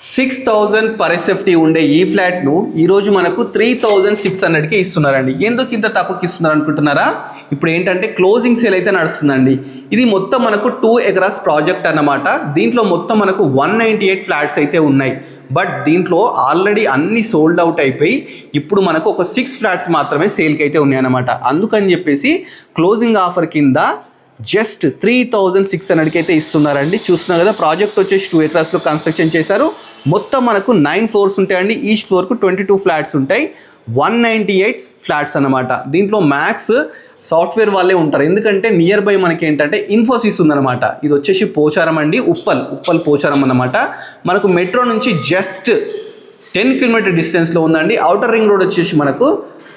6,000 per SFT ఉండే ఈ ఫ్లాట్ను ఈరోజు మనకు 3,600కి ఇస్తున్నారండి. ఎందుకు ఇంత తక్కువకి ఇస్తున్నారు అనుకుంటున్నారా? ఇప్పుడు ఏంటంటే క్లోజింగ్ సేల్ అయితే నడుస్తుందండి. ఇది మొత్తం మనకు 2 ఎకరాస్ ప్రాజెక్ట్ అన్నమాట. దీంట్లో మొత్తం మనకు 198 ఫ్లాట్స్ అయితే ఉన్నాయి. బట్ దీంట్లో ఆల్రెడీ అన్ని సోల్డ్ అవుట్ అయిపోయి ఇప్పుడు మనకు ఒక 6 ఫ్లాట్స్ మాత్రమే సేల్కి అయితే ఉన్నాయన్నమాట. అందుకని చెప్పేసి క్లోజింగ్ ఆఫర్ కింద జస్ట్ 3,600కి అయితే ఇస్తున్నారండి. చూస్తున్నారు కదా, ప్రాజెక్ట్ వచ్చేసి 2 ఎకరాస్లో కన్స్ట్రక్షన్ చేశారు. మొత్తం మనకు 9 ఫ్లోర్స్ ఉంటాయండి. ఈచ్ ఫ్లోర్కు 22 ఫ్లాట్స్ ఉంటాయి. 198 ఫ్లాట్స్ అన్నమాట. దీంట్లో మ్యాక్స్ సాఫ్ట్వేర్ వాళ్ళే ఉంటారు, ఎందుకంటే నియర్ బై మనకి ఏంటంటే ఇన్ఫోసిస్ ఉందన్నమాట. ఇది వచ్చేసి పోచారం అండి, ఉప్పల్ పోచారం అన్నమాట. మనకు మెట్రో నుంచి జస్ట్ 10 కిలోమీటర్ డిస్టెన్స్లో ఉందండి. ఔటర్ రింగ్ రోడ్ వచ్చేసి మనకు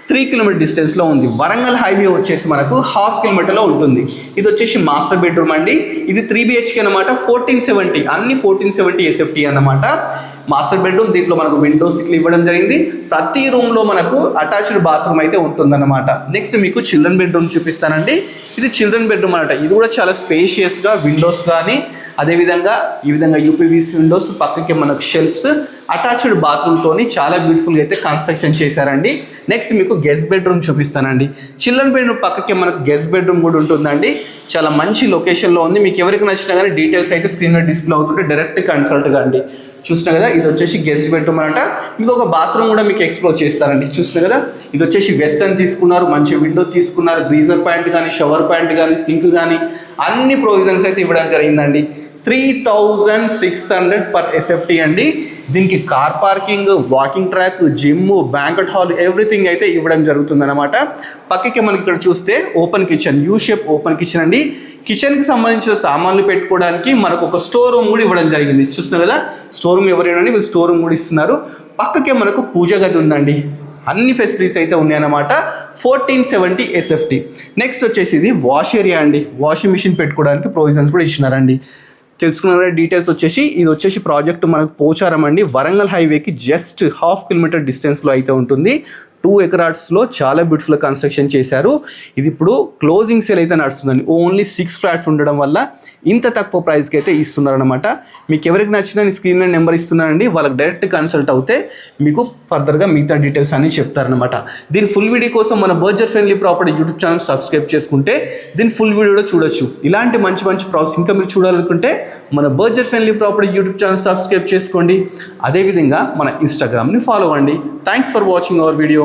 3 కిలోమీటర్ డిస్టెన్స్లో ఉంది. వరంగల్ హైవే వచ్చేసి మనకు 1/2 కిలోమీటర్లో ఉంటుంది. ఇది వచ్చేసి మాస్టర్ బెడ్రూమ్ అండి. ఇది 3 BHK అనమాట. 1470 అన్ని 1470 SFT అన్నమాట. Master bedroom. దీంట్లో మనకు విండోస్ ఇట్లా ఇవ్వడం జరిగింది. ప్రతి రూమ్లో మనకు అటాచ్డ్ బాత్రూమ్ అయితే ఉంటుందన్నమాట. నెక్స్ట్ మీకు చిల్డ్రన్ బెడ్రూమ్ చూపిస్తానండి. ఇది చిల్డ్రన్ బెడ్రూమ్ అనమాట. ఇది కూడా చాలా స్పేషియస్గా విండోస్ కానీ అదేవిధంగా ఈ విధంగా యూపీవీసీ విండోస్, పక్కకి మనకు షెల్ఫ్స్, అటాచ్డ్ బాత్రూమ్తోని చాలా బ్యూటిఫుల్గా అయితే కన్స్ట్రక్షన్ చేశారండి. నెక్స్ట్ మీకు గెస్ట్ బెడ్రూమ్ చూపిస్తానండి. చిల్డ్రన్ బెడ్రూమ్ పక్కకి మనకు గెస్ట్ బెడ్రూమ్ కూడా ఉంటుందండి. చాలా మంచి లొకేషన్లో ఉంది. మీకు ఎవరికి నచ్చినా కానీ డీటెయిల్స్ అయితే స్క్రీన్ మీద డిస్ప్లే అవుతుంటే డైరెక్ట్ కన్సల్ట్ కాండి. చూస్తున్నా కదా, ఇది వచ్చేసి గెస్ట్ బెడ్రూమ్ అనమాట. మీకు ఒక బాత్రూమ్ కూడా మీకు ఎక్స్ప్లోర్ చేస్తారండి. చూస్తున్నా కదా, ఇది వచ్చేసి వెస్టర్న్ తీసుకున్నారు, మంచి విండో తీసుకున్నారు, బ్రీజర్ పాయింట్ కానీ, షవర్ పాయింట్ కానీ, సింక్ కానీ అన్ని ప్రొవిజన్స్ అయితే ఇవ్వడం జరిగిందండి. 3,600 పర్ SFT అండి. దీనికి car parking, walking track, gym, banquet hall everything అయితే ఇవ్వడం జరుగుతుంది అనమాట. పక్కకి మనకి ఇక్కడ చూస్తే open kitchen, U shape open kitchen అండి. కిచెన్కి సంబంధించిన సామాన్లు పెట్టుకోవడానికి మనకు ఒక స్టోర్ రూమ్ కూడా ఇవ్వడం జరిగింది. చూస్తున్నారు కదా, స్టోర్ రూమ్ ఎవరైనా వీళ్ళు స్టోర్ రూమ్ కూడా ఇస్తున్నారు. పక్కకే మనకు పూజ గది ఉందండి. అన్ని ఫెసిలిటీస్ అయితే ఉన్నాయన్నమాట. 1470 SFT. నెక్స్ట్ వచ్చేసి ఇది వాష్ ఏరియా అండి. వాషింగ్ మిషన్ పెట్టుకోవడానికి ప్రొవిజన్స్ కూడా ఇచ్చినారండి. తెలుసుకున్న డీటెయిల్స్ వచ్చేసి ఇది వచ్చేసి ప్రాజెక్ట్ మనకు పోచారం అండి. వరంగల్ హైవేకి జస్ట్ 1/2 కిలోమీటర్ డిస్టెన్స్లో అయితే ఉంటుంది. 2 ఎకరాస్లో చాలా బ్యూటిఫుల్ కన్స్ట్రక్షన్ చేశారు. ఇది ఇప్పుడు క్లోజింగ్ సేల్ అయితే నడుస్తుందండి. ఓన్లీ 6 ఫ్లాట్స్ ఉండడం వల్ల ఇంత తక్కువ ప్రైస్కి అయితే ఇస్తున్నారనమాట. మీకు ఎవరికి నచ్చినా స్క్రీన్ మీద నెంబర్ ఇస్తున్నానండి. వాళ్ళకి డైరెక్ట్ కన్సల్ట్ అవుతే మీకు ఫర్దర్గా మిగతా డీటెయిల్స్ అన్ని చెప్తారనమాట. దీని ఫుల్ వీడియో కోసం మన budget friendly property YouTube channel subscribe చేసుకుంటే దీని ఫుల్ వీడియో చూడొచ్చు. ఇలాంటి మంచి మంచి ప్రాసెస్ ఇంకా మీరు చూడాలనుకుంటే మన budget friendly property YouTube channel subscribe చేసుకోండి. అదేవిధంగా మన ఇన్స్టాగ్రామ్ని ఫాలో అవ్వండి. Thanks for watching our video.